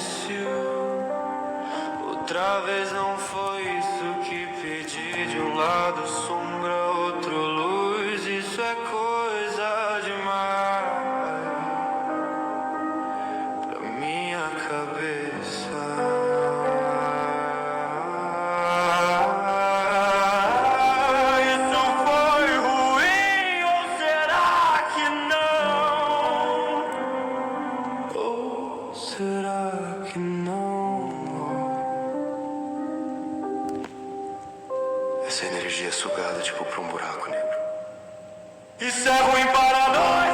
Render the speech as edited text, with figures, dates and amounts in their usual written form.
início. Outra vez não foi isso que pedi. De um lado sombra, outro luz. Isso é coisa demais pra minha cabeça. Isso foi ruim ou será que não? Ou será que não? Essa energia é sugada tipo pra um buraco negro. Isso é ruim para nós.